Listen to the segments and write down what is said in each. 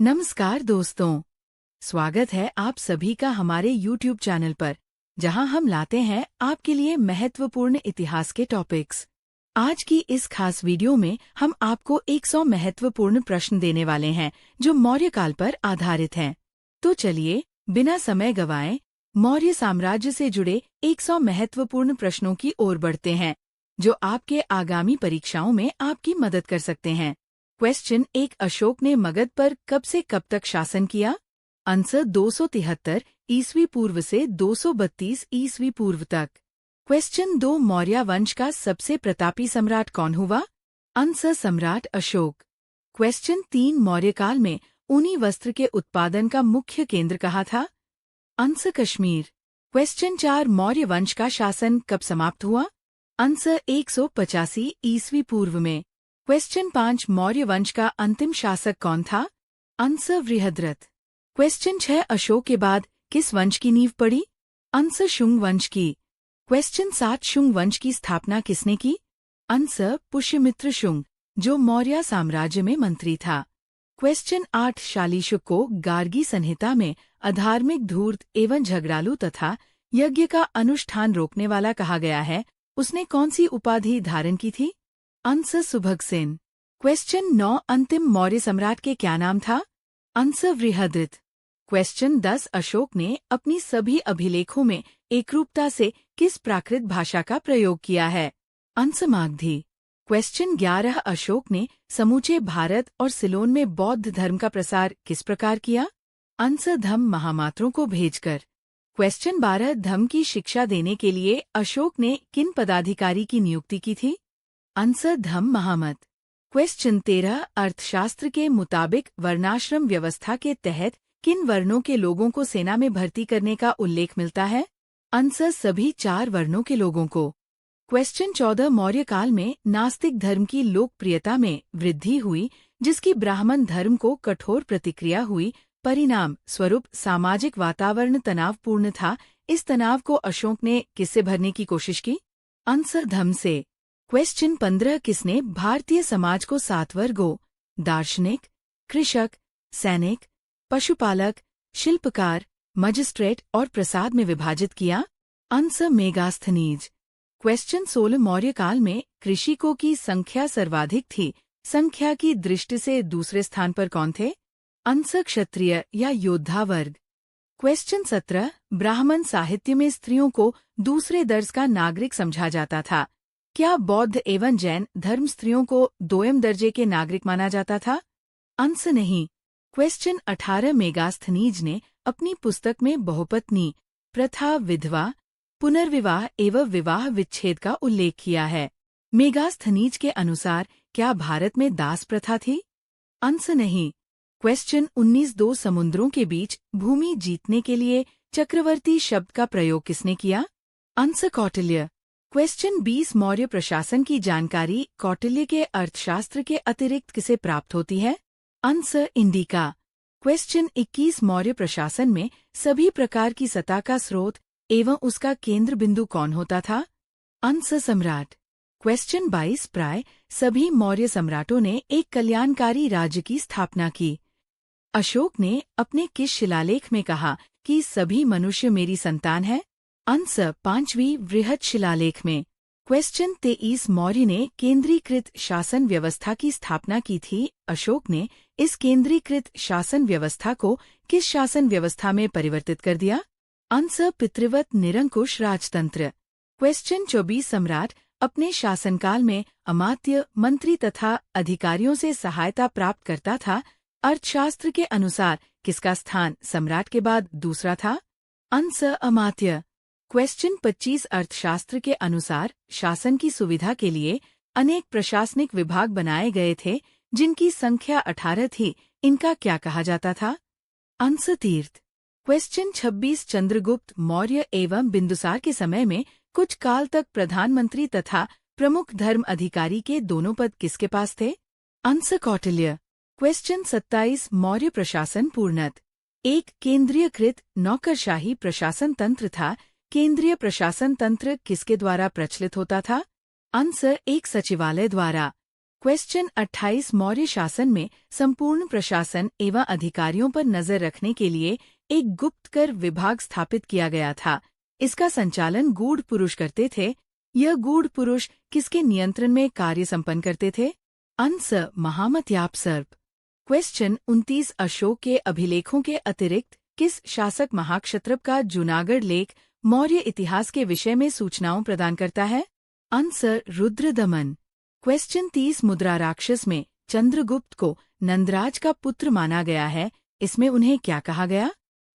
नमस्कार दोस्तों, स्वागत है आप सभी का हमारे YouTube चैनल पर, जहां हम लाते हैं आपके लिए महत्वपूर्ण इतिहास के टॉपिक्स। आज की इस खास वीडियो में हम आपको 100 महत्वपूर्ण प्रश्न देने वाले हैं जो मौर्य काल पर आधारित हैं। तो चलिए, बिना समय गंवाए मौर्य साम्राज्य से जुड़े 100 महत्वपूर्ण प्रश्नों की ओर बढ़ते हैं, जो आपके आगामी परीक्षाओं में आपकी मदद कर सकते हैं। क्वेश्चन 1, अशोक ने मगध पर कब से कब तक शासन किया? आंसर 273 ईस्वी पूर्व से 232 ईस्वी पूर्व तक। क्वेश्चन 2, मौर्य वंश का सबसे प्रतापी सम्राट कौन हुआ? आंसर सम्राट अशोक। क्वेश्चन 3, मौर्य काल में ऊनी वस्त्र के उत्पादन का मुख्य केंद्र कहाँ था? आंसर कश्मीर। क्वेश्चन 4, मौर्य वंश का शासन कब समाप्त हुआ? आंसर 185 ईस्वी पूर्व में। क्वेश्चन 5, मौर्य वंश का अंतिम शासक कौन था? आंसर बृहद्रथ। क्वेश्चन 6, अशोक के बाद किस वंश की नींव पड़ी? आंसर शुंग वंश की। क्वेश्चन 7, शुंग वंश की स्थापना किसने की? आंसर पुष्यमित्र शुंग, जो मौर्य साम्राज्य में मंत्री था। क्वेश्चन 8, शालीशुक को गार्गी संहिता में अधार्मिक, धूर्त एवं झगड़ालू तथा यज्ञ का अनुष्ठान रोकने वाला कहा गया है। उसने कौन सी उपाधि धारण की थी? आंसर सुभगसेन। क्वेश्चन 9, अंतिम मौर्य सम्राट के क्या नाम था? आंसर बृहद्रथ। क्वेश्चन 10, अशोक ने अपनी सभी अभिलेखों में एकरूपता से किस प्राकृत भाषा का प्रयोग किया है? आंसर मागधी। क्वेश्चन 11, अशोक ने समूचे भारत और सिलोन में बौद्ध धर्म का प्रसार किस प्रकार किया? आंसर धम्म महामात्रों को भेजकर। क्वेश्चन 12, धम्म की शिक्षा देने के लिए अशोक ने किन पदाधिकारी की नियुक्ति की थी? आंसर धम्म महामत। क्वेश्चन 13, अर्थशास्त्र के मुताबिक वर्णाश्रम व्यवस्था के तहत किन वर्णों के लोगों को सेना में भर्ती करने का उल्लेख मिलता है? आंसर सभी 4 वर्णों के लोगों को। क्वेश्चन 14, मौर्य काल में नास्तिक धर्म की लोकप्रियता में वृद्धि हुई, जिसकी ब्राह्मण धर्म को कठोर प्रतिक्रिया हुई। परिणाम स्वरूप सामाजिक वातावरण तनावपूर्ण था। इस तनाव को अशोक ने किससे भरने की कोशिश की? आंसर धम्म से। क्वेश्चन 15, किसने भारतीय समाज को 7 वर्गों दार्शनिक, कृषक, सैनिक, पशुपालक, शिल्पकार, मजिस्ट्रेट और प्रसाद में विभाजित किया? आंसर मेगास्थनीज। क्वेश्चन 16, मौर्य काल में कृषिकों की संख्या सर्वाधिक थी। संख्या की दृष्टि से दूसरे स्थान पर कौन थे? आंसर क्षत्रिय या योद्धा वर्ग। क्वेश्चन 17, ब्राह्मण साहित्य में स्त्रियों को दूसरे दर्ज का नागरिक समझा जाता था। क्या बौद्ध एवं जैन धर्म स्त्रियों को 2म दर्जे के नागरिक माना जाता था? आंसर नहीं। क्वेश्चन 18, मेगास्थनीज ने अपनी पुस्तक में बहुपत्नी प्रथा, विधवा, पुनर्विवाह एवं विवाह विच्छेद का उल्लेख किया है। मेगास्थनीज के अनुसार क्या भारत में दास प्रथा थी? आंसर नहीं। क्वेश्चन 19, 2 समुद्रों के बीच भूमि जीतने के लिए चक्रवर्ती शब्द का प्रयोग किसने किया? आंसर कौटिल्य। क्वेश्चन 20, मौर्य प्रशासन की जानकारी कौटिल्य के अर्थशास्त्र के अतिरिक्त किसे प्राप्त होती है? Answer indica. क्वेश्चन 21, मौर्य प्रशासन में सभी प्रकार की सत्ता का स्रोत एवं उसका केंद्र बिंदु कौन होता था? आंसर सम्राट। क्वेश्चन 22, प्राय सभी मौर्य सम्राटों ने एक कल्याणकारी राज्य की स्थापना की। अशोक ने अपने किस शिलालेख में कहा कि सभी मनुष्य मेरी संतान है? आंसर 5वीं वृहत शिलालेख में। क्वेश्चन 23, मौर्य ने केंद्रीकृत शासन व्यवस्था की स्थापना की थी। अशोक ने इस केंद्रीकृत शासन व्यवस्था को किस शासन व्यवस्था में परिवर्तित कर दिया? आंसर पितृवत निरंकुश राजतंत्र। क्वेश्चन 24, सम्राट अपने शासनकाल में अमात्य, मंत्री तथा अधिकारियों से सहायता प्राप्त करता था। अर्थशास्त्र के अनुसार किसका स्थान सम्राट के बाद दूसरा था? आंसर अमात्य। क्वेश्चन 25, अर्थशास्त्र के अनुसार शासन की सुविधा के लिए अनेक प्रशासनिक विभाग बनाए गए थे, जिनकी संख्या 18 थी। इनका क्या कहा जाता था? आंसर तीर्थ। क्वेश्चन 26, चंद्रगुप्त मौर्य एवं बिंदुसार के समय में कुछ काल तक प्रधानमंत्री तथा प्रमुख धर्म अधिकारी के दोनों पद किसके पास थे? आंसर कौटिल्य। क्वेश्चन 27, मौर्य प्रशासन पूर्णत एक केंद्रीयकृत नौकरशाही प्रशासन तंत्र था। केंद्रीय प्रशासन तंत्र किसके द्वारा प्रचलित होता था? आंसर एक सचिवालय द्वारा। क्वेश्चन 28 मौर्य शासन में संपूर्ण प्रशासन एवं अधिकारियों पर नजर रखने के लिए एक गुप्तकर विभाग स्थापित किया गया था। इसका संचालन गूढ़ पुरुष करते थे। यह गूढ़ पुरुष किसके नियंत्रण में कार्य संपन्न करते थे? आंसर महामतयाप सर्प। क्वेश्चन 29 अशोक के अभिलेखों के अतिरिक्त किस शासक महाक्षत्रप का जूनागढ़ लेख मौर्य इतिहास के विषय में सूचनाओं प्रदान करता है? आंसर रुद्रदमन। क्वेश्चन 30 मुद्रा राक्षस में चंद्रगुप्त को नंदराज का पुत्र माना गया है, इसमें उन्हें क्या कहा गया?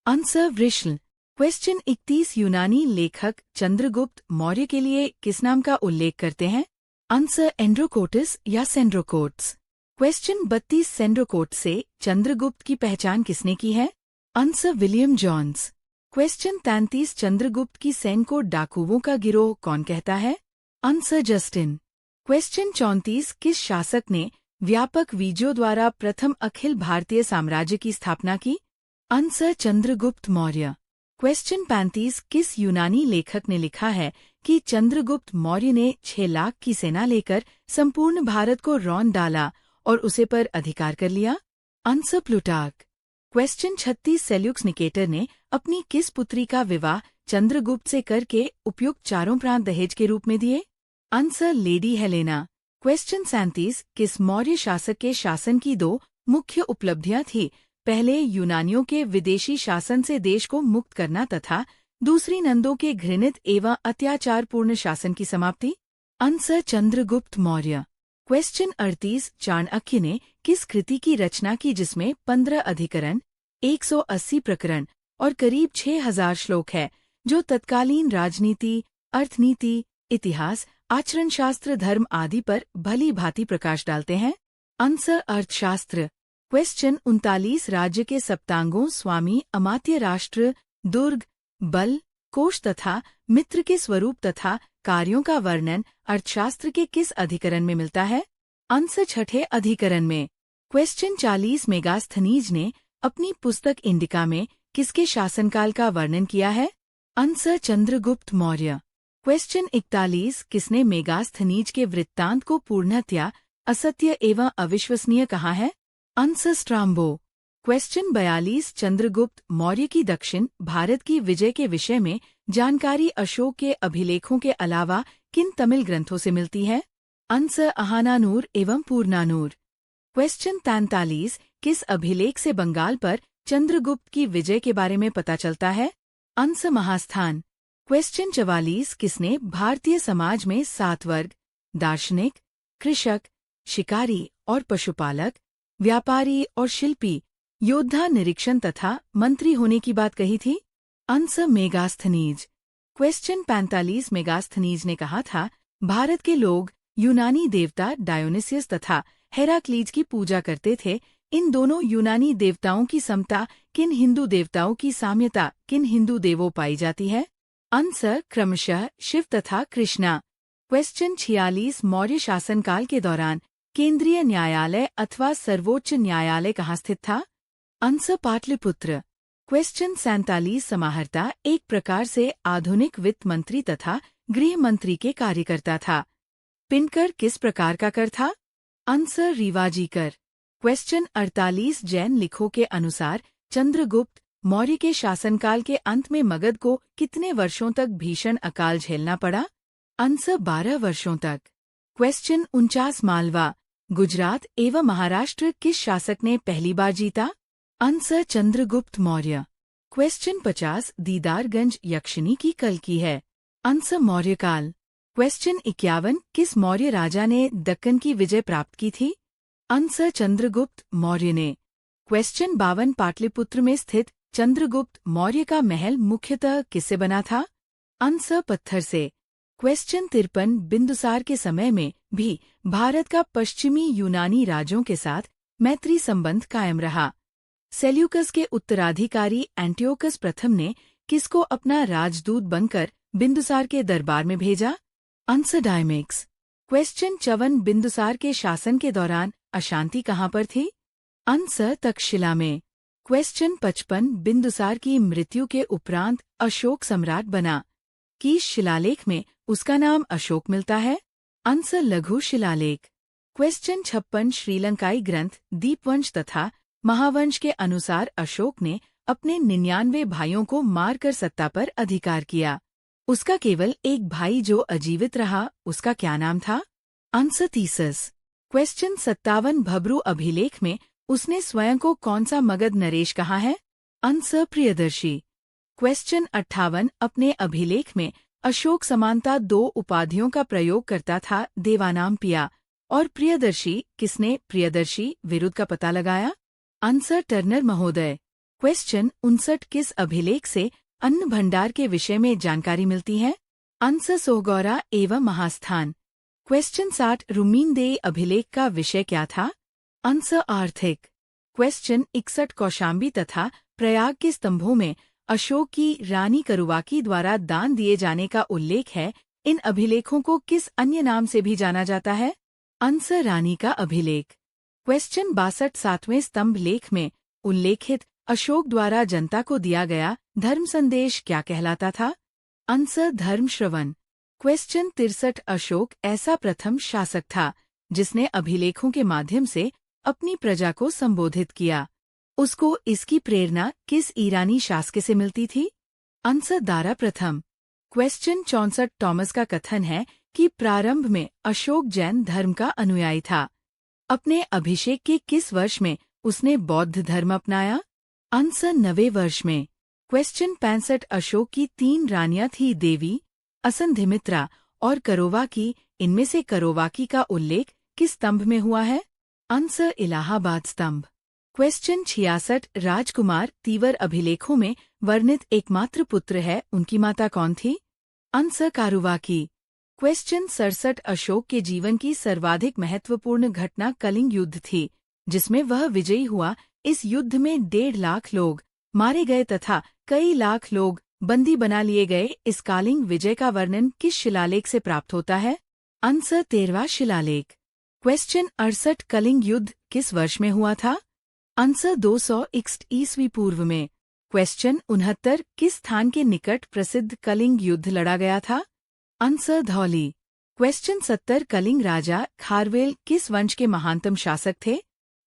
आंसर वृषल। क्वेश्चन 31 यूनानी लेखक चंद्रगुप्त मौर्य के लिए किस नाम का उल्लेख करते हैं? आंसर एंड्रोकोटस या सेंड्रोकोट्स। क्वेश्चन 32 सेंड्रोकोट से चंद्रगुप्त की पहचान किसने की है? Answer William Jones. Question 33 Chandragupta की सैन्य को डाकुओं का गिरोह कौन कहता है? Answer Justin. क्वेश्चन 34 किस शासक ने व्यापक वीजों द्वारा प्रथम अखिल भारतीय साम्राज्य की स्थापना की? आंसर चंद्रगुप्त मौर्य। क्वेश्चन 35 किस यूनानी लेखक ने लिखा है कि चंद्रगुप्त मौर्य ने 6 लाख की सेना लेकर संपूर्ण भारत को रौंद डाला और उसे पर अधिकार कर लिया? Answer Plutarch. Question 36 Seleucus Nicator ने अपनी किस पुत्री का विवाह चंद्रगुप्त से करके उपयुक्त 4 प्रांत दहेज के रूप में दिए? Answer lady Helena. क्वेश्चन 37 किस मौर्य शासक के शासन की 2 मुख्य उपलब्धियां थी? पहले यूनानियों के विदेशी शासन से देश को मुक्त करना तथा दूसरी नंदों के घृणित एवं अत्याचारपूर्ण शासन की समाप्ति? आंसर चंद्रगुप्त मौर्य। क्वेश्चन 38 चाणक्य ने किस कृति की रचना की जिसमें 15 अधिकरण, 180 प्रकरण और करीब 6000 श्लोक है, जो तत्कालीन राजनीति, अर्थनीति, इतिहास, आचरणशास्त्र, धर्म आदि पर भली भांति प्रकाश डालते हैं? आंसर अर्थशास्त्र। क्वेश्चन 39 राज्य के सप्तांगों स्वामी, अमात्य, राष्ट्र, दुर्ग, बल, कोष तथा मित्र के स्वरूप तथा कार्यों का वर्णन अर्थशास्त्र के किस अधिकरण में मिलता है? आंसर 6ठे अधिकरण में। क्वेश्चन 40 मेगास्थनीज ने अपनी पुस्तक इंडिका में किसके शासनकाल का वर्णन किया है? आंसर चंद्रगुप्त मौर्य। क्वेश्चन 41 किसने मेगास्थनीज के वृत्तांत को पूर्णतया असत्य एवं अविश्वसनीय कहा है? आंसर स्ट्राम्बो। क्वेश्चन 42 चंद्रगुप्त मौर्य की दक्षिण भारत की विजय के विषय में जानकारी अशोक के अभिलेखों के अलावा किन तमिल ग्रंथों से मिलती है? आंसर अहानानूर एवं पूर्णानूर। क्वेश्चन 43 किस अभिलेख से बंगाल पर चंद्रगुप्त की विजय के बारे में पता चलता है? आंसर महास्थान। क्वेश्चन 44 किसने भारतीय समाज में 7 वर्ग दार्शनिक, कृषक, शिकारी और पशुपालक, व्यापारी और शिल्पी, योद्धा, निरीक्षण तथा मंत्री होने की बात कही थी? आंसर मेगास्थनीज। क्वेश्चन 45 मेगास्थनीज ने कहा था भारत के लोग यूनानी देवता डायोनिसियस तथा हेराक्लीज की पूजा करते थे। इन दोनों यूनानी देवताओं की समता किन हिंदू देवताओं की साम्यता किन हिंदू देवों पाई जाती है? आंसर क्रमशः शिव तथा कृष्णा। क्वेश्चन 46 मौर्य शासनकाल के दौरान केंद्रीय न्यायालय अथवा सर्वोच्च न्यायालय कहाँ स्थित था? आंसर पाटलिपुत्र। क्वेश्चन 47 समाहर्ता एक प्रकार से आधुनिक वित्त मंत्री तथा गृह मंत्री के कार्य करता था। पिनकर किस प्रकार का कर था? आंसर रिवाजी कर। क्वेश्चन 48 जैन लिखों के अनुसार चंद्रगुप्त मौर्य के शासनकाल के अंत में मगध को कितने वर्षों तक भीषण अकाल झेलना पड़ा? आंसर 12 वर्षों तक। क्वेश्चन 49 मालवा, गुजरात एवं महाराष्ट्र किस शासक ने पहली बार जीता? आंसर चंद्रगुप्त मौर्य। क्वेश्चन 50 दीदारगंज यक्षिणी की कल की है? आंसर मौर्यकाल। क्वेश्चन 51 किस मौर्य राजा ने दक्कन की विजय प्राप्त की थी? आंसर चंद्रगुप्त मौर्य ने। क्वेश्चन 52 पाटलिपुत्र में स्थित चंद्रगुप्त मौर्य का महल मुख्यतः किससे बना था? आंसर पत्थर से। क्वेश्चन 53 बिंदुसार के समय में भी भारत का पश्चिमी यूनानी राज्यों के साथ मैत्री संबंध कायम रहा। सेल्यूकस के उत्तराधिकारी एंटियोकस प्रथम ने किसको अपना राजदूत बनकर बिंदुसार के दरबार में भेजा? आंसर डायमेक्स। क्वेश्चन 54 बिंदुसार के शासन के दौरान अशांति कहाँ पर थी? आंसर तक्षशिला में। क्वेश्चन 55 बिंदुसार की मृत्यु के उपरांत अशोक सम्राट बना। किस शिलालेख में उसका नाम अशोक मिलता है? आंसर लघु शिलालेख। क्वेश्चन 56 श्रीलंकाई ग्रंथ दीपवंश तथा महावंश के अनुसार अशोक ने अपने 99 भाइयों को मारकर सत्ता पर अधिकार किया। उसका केवल एक भाई जो अजीवित रहा, उसका क्या नाम था? Answer Theseus. क्वेश्चन 57 भब्रू अभिलेख में उसने स्वयं को कौन सा मगध नरेश कहा है? आंसर प्रियदर्शी। क्वेश्चन 58 अपने अभिलेख में अशोक समानता 2 उपाधियों का प्रयोग करता था, देवानाम पिया और प्रियदर्शी। किसने प्रियदर्शी विरुद्ध का पता लगाया? आंसर टर्नर महोदय। क्वेश्चन 59 किस अभिलेख से अन्न भंडार के विषय में जानकारी मिलती है? आंसर सोहगौरा एवं महास्थान। क्वेश्चन 60 रुमीनदेई अभिलेख का विषय क्या था? आंसर आर्थिक। क्वेश्चन 61 कौशाम्बी तथा प्रयाग के स्तंभों में अशोक की रानी करुवाकी द्वारा दान दिए जाने का उल्लेख है। इन अभिलेखों को किस अन्य नाम से भी जाना जाता है? आंसर रानी का अभिलेख। क्वेश्चन 62 7वें स्तंभ लेख में उल्लेखित अशोक द्वारा जनता को दिया गया धर्म संदेश क्या कहलाता था? आंसर धर्म श्रवण। क्वेश्चन 63 अशोक ऐसा प्रथम शासक था जिसने अभिलेखों के माध्यम से अपनी प्रजा को संबोधित किया। उसको इसकी प्रेरणा किस ईरानी शासक से मिलती थी? आंसर दारा प्रथम। क्वेश्चन 64 टॉमस का कथन है कि प्रारंभ में अशोक जैन धर्म का अनुयायी था। अपने अभिषेक के किस वर्ष में उसने बौद्ध धर्म अपनाया? आंसर 90 वर्ष में। क्वेश्चन 65 अशोक की 3 रानियां थी, देवी, असंधिमित्रा और करोवाकी। इनमें से करोवाकी का उल्लेख किस स्तंभ में हुआ है? आंसर इलाहाबाद स्तंभ। क्वेश्चन 66 राजकुमार तीवर अभिलेखों में वर्णित एकमात्र पुत्र है, उनकी माता कौन थी? आंसर कारुवाकी। क्वेश्चन 67 अशोक के जीवन की सर्वाधिक महत्वपूर्ण घटना कलिंग युद्ध थी, जिसमें वह विजयी हुआ। इस युद्ध में 1.5 लाख लोग मारे गए तथा कई लाख लोग बंदी बना लिए गए। इस कलिंग विजय का वर्णन किस शिलालेख से प्राप्त होता है? आंसर 13वां शिलालेख। क्वेश्चन 68 कलिंग युद्ध किस वर्ष में हुआ था? आंसर 261 ईस्वी पूर्व में। क्वेश्चन 69 किस स्थान के निकट प्रसिद्ध कलिंग युद्ध लड़ा गया था? आंसर धौली। क्वेश्चन 70 कलिंग राजा खारवेल किस वंश के महानतम शासक थे?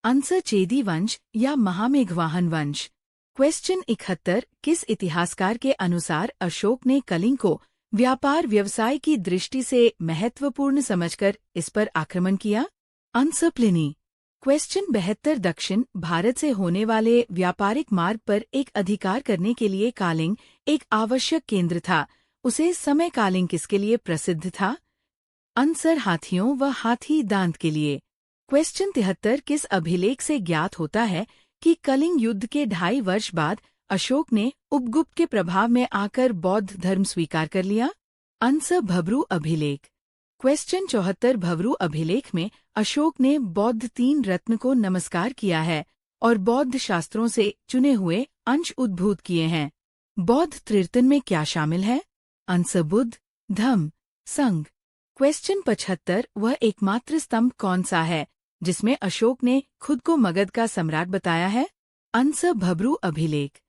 आंसर चेदी वंश या महामेघवाहन वंश। क्वेश्चन 71 किस इतिहासकार के अनुसार अशोक ने कलिंग को व्यापार व्यवसाय की दृष्टि से महत्वपूर्ण समझकर इस पर आक्रमण किया? Answer Pliny. क्वेश्चन 72 दक्षिण भारत से होने वाले व्यापारिक मार्ग पर एक अधिकार करने के लिए कालिंग एक आवश्यक केंद्र था। उसे समय कालिंग किसके लिए प्रसिद्ध था? आंसर हाथियों व हाथी दांत के लिए। क्वेश्चन 73 किस अभिलेख से ज्ञात होता है कि कलिंग युद्ध के 2.5 वर्ष बाद अशोक ने उपगुप्त के प्रभाव में आकर बौद्ध धर्म स्वीकार कर लिया? आंसर भब्रू अभिलेख। क्वेश्चन 74 भब्रू अभिलेख में अशोक ने बौद्ध 3 रत्न को नमस्कार किया है और बौद्ध शास्त्रों से चुने हुए अंश उद्भूत किए हैं। बौद्ध त्रिरत्न में क्या शामिल है? आंसर बुद्ध, धम्म, संघ। क्वेश्चन 75 वह एकमात्र स्तंभ कौन सा है जिसमें अशोक ने खुद को मगध का सम्राट बताया है? आंसर भब्रू अभिलेख।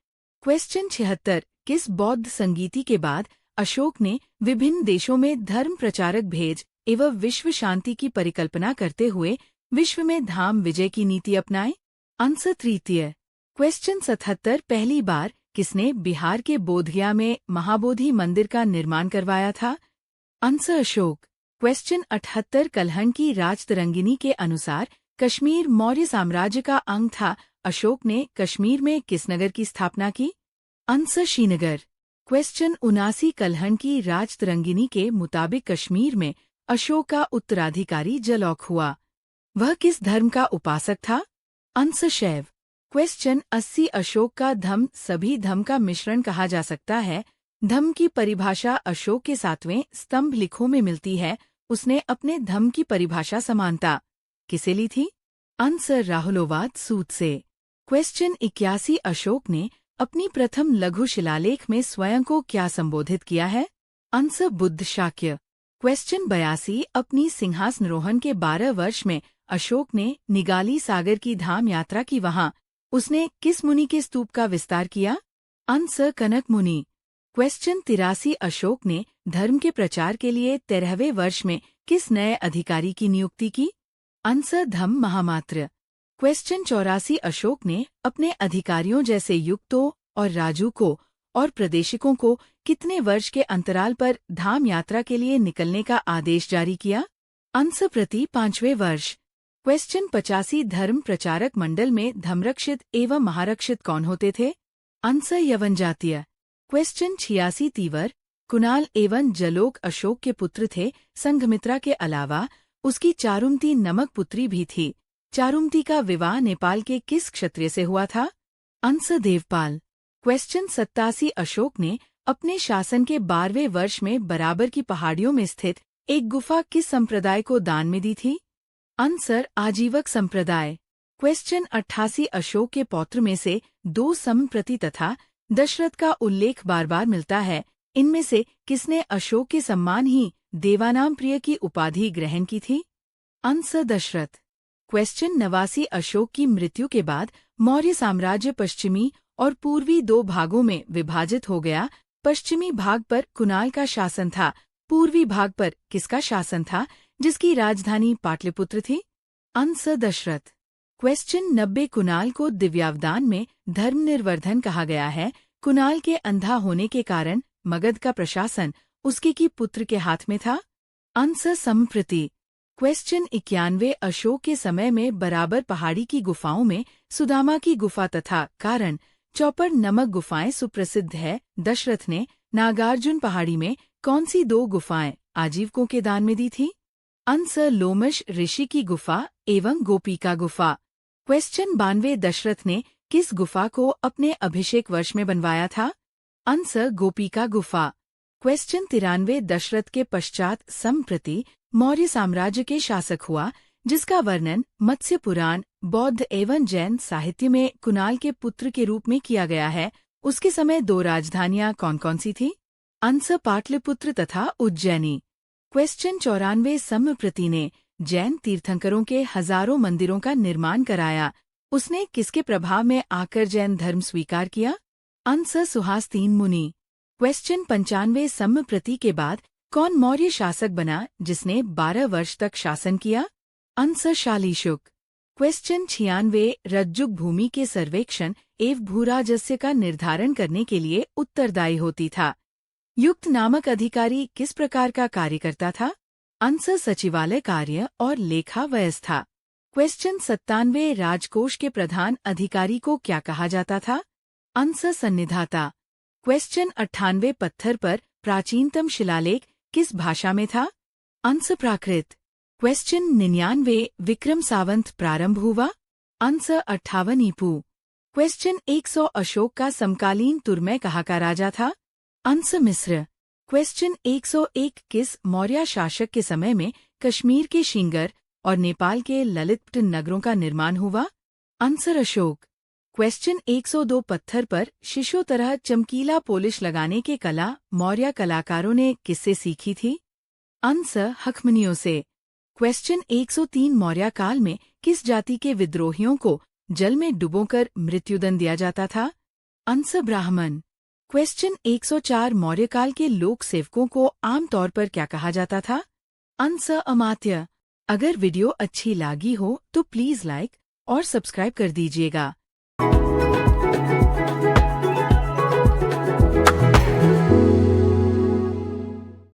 क्वेश्चन 76 किस बौद्ध संगीति के बाद अशोक ने विभिन्न देशों में धर्म प्रचारक भेज एवं विश्व शांति की परिकल्पना करते हुए विश्व में धाम विजय की नीति अपनाई? आंसर तृतीय। क्वेश्चन 77 पहली बार किसने बिहार के बोधगया में महाबोधि मंदिर का निर्माण करवाया था? आंसर अशोक। क्वेश्चन 78 कलहन की राजतरंगिनी के अनुसार कश्मीर मौर्य साम्राज्य का अंग था। अशोक ने कश्मीर में किस नगर की स्थापना की? आंसर श्रीनगर। क्वेश्चन 79 कलहन की राजतरंगिनी के मुताबिक कश्मीर में अशोक का उत्तराधिकारी जलौक हुआ। वह किस धर्म का उपासक था? आंसर शैव। क्वेश्चन 80 अशोक का धम्म सभी धम्म का मिश्रण कहा जा सकता है। धम्म की परिभाषा अशोक के 7वें स्तंभ लिखों में मिलती है। उसने अपने धम्म की परिभाषा समानता किसे ली थी? आंसर राहुलोवाद सूत से। क्वेश्चन 81 अशोक ने अपनी प्रथम लघु शिलालेख में स्वयं को क्या संबोधित किया है? आंसर बुद्ध शाक्य। क्वेश्चन 82 अपनी सिंहासनरोहण के 12 वर्ष में अशोक ने निगाली सागर की धाम यात्रा की। वहां उसने किस मुनि के स्तूप का विस्तार किया? आंसर कनक मुनि। क्वेश्चन 83 अशोक ने धर्म के प्रचार के लिए 13वें वर्ष में किस नए अधिकारी की नियुक्ति की? आंसर धम्म महामात्र। क्वेश्चन 84 अशोक ने अपने अधिकारियों जैसे युक्तों और राजू को और प्रदेशिकों को कितने वर्ष के अंतराल पर धाम यात्रा के लिए निकलने का आदेश जारी किया? आंसर प्रति 5वें वर्ष। क्वेश्चन 85 धर्म प्रचारक मंडल में धर्मरक्षित एवं महारक्षित कौन होते थे? आंसर यवन जातीय। क्वेश्चन 86 तीवर, कुणाल एवं जलोक अशोक के पुत्र थे। संघमित्रा के अलावा उसकी चारुमती नमक पुत्री भी थी। चारुमती का विवाह नेपाल के किस क्षत्रिय से हुआ था? आंसर देवपाल। क्वेश्चन 87 अशोक ने अपने शासन के 12वें वर्ष में बराबर की पहाड़ियों में स्थित एक गुफा किस संप्रदाय को दान में दी थी? आंसर आजीवक संप्रदाय। क्वेश्चन 88 अशोक के पौत्र में से 2 सम्प्रति तथा दशरथ का उल्लेख बार बार मिलता है। इनमें से किसने अशोक के सम्मान ही देवानाम प्रिय की उपाधि ग्रहण की थी? आंसर दशरथ। क्वेश्चन 89 अशोक की मृत्यु के बाद मौर्य साम्राज्य पश्चिमी और पूर्वी 2 भागों में विभाजित हो गया। पश्चिमी भाग पर कुणाल का शासन था। पूर्वी भाग पर किसका शासन था जिसकी राजधानी पाटलिपुत्र थी? आंसर दशरथ। क्वेश्चन 90 कुणाल को दिव्यावदान में धर्मनिर्वर्धन कहा गया है। कुणाल के अंधा होने के कारण मगध का प्रशासन उसके की पुत्र के हाथ में था। आंसर सम्प्रति। क्वेश्चन 91 अशोक के समय में बराबर पहाड़ी की गुफाओं में सुदामा की गुफा तथा कारण चौपर नमक गुफाएं सुप्रसिद्ध है। दशरथ ने नागार्जुन पहाड़ी में कौन सी 2 गुफाएं आजीवकों के दान में दी थी? आंसर लोमश ऋषि की गुफा एवं गोपिका गुफा। क्वेश्चन 92 दशरथ ने किस गुफा को अपने अभिषेक वर्ष में बनवाया था? आंसर गोपिका गुफा। क्वेश्चन 93 दशरथ के पश्चात सम्प्रति मौर्य साम्राज्य के शासक हुआ जिसका वर्णन मत्स्य पुराण, बौद्ध एवं जैन साहित्य में कुणाल के पुत्र के रूप में किया गया है। उसके समय 2 राजधानियां कौन कौन सी थी? आंसर पाटलिपुत्र तथा उज्जैनी। क्वेश्चन 94 सम्प्रति ने जैन तीर्थंकरों के हजारों मंदिरों का निर्माण कराया। उसने किसके प्रभाव में आकर जैन धर्म स्वीकार किया? आंसर सुहास्तीन मुनि। क्वेश्चन 95 सम्प्रति के बाद कौन मौर्य शासक बना जिसने 12 वर्ष तक शासन किया? आंसर शालीशुक। क्वेश्चन 96 रज्जुक भूमि के सर्वेक्षण एवं भूराजस्व का निर्धारण करने के लिए उत्तरदायी होती था। युक्त नामक अधिकारी किस प्रकार का कार्य करता था? आंसर सचिवालय कार्य और लेखा व्यवस्था। क्वेश्चन 97 राजकोष के प्रधान अधिकारी को क्या कहा जाता था? आंसर सन्निधाता। क्वेश्चन 98 पत्थर पर प्राचीनतम शिलालेख किस भाषा में था? आंसर प्राकृत। क्वेश्चन 99 विक्रम सावंत प्रारंभ हुआ? आंसर 58 ईपू। क्वेश्चन 100 अशोक का समकालीन तुर्मै कहाँ का राजा था? आंसर मिस्र। क्वेश्चन 101 किस मौर्य शासक के समय में कश्मीर के शिंगर और नेपाल के ललितपुर नगरों का निर्माण हुआ? आंसर अशोक। क्वेश्चन 102 पत्थर पर शीशों तरह चमकीला पॉलिश लगाने की कला मौर्य कलाकारों ने किससे सीखी थी? आंसर हखमनियों से। क्वेश्चन 103 मौर्य काल में किस जाति के विद्रोहियों को जल में डुबोकर मृत्युदंड दिया जाता था? आंसर ब्राह्मण। क्वेश्चन 104 मौर्य काल के लोक सेवकों को आमतौर पर क्या कहा जाता था? आंसर अमात्य। अगर वीडियो अच्छी लगी हो तो प्लीज लाइक और सब्सक्राइब कर दीजिएगा।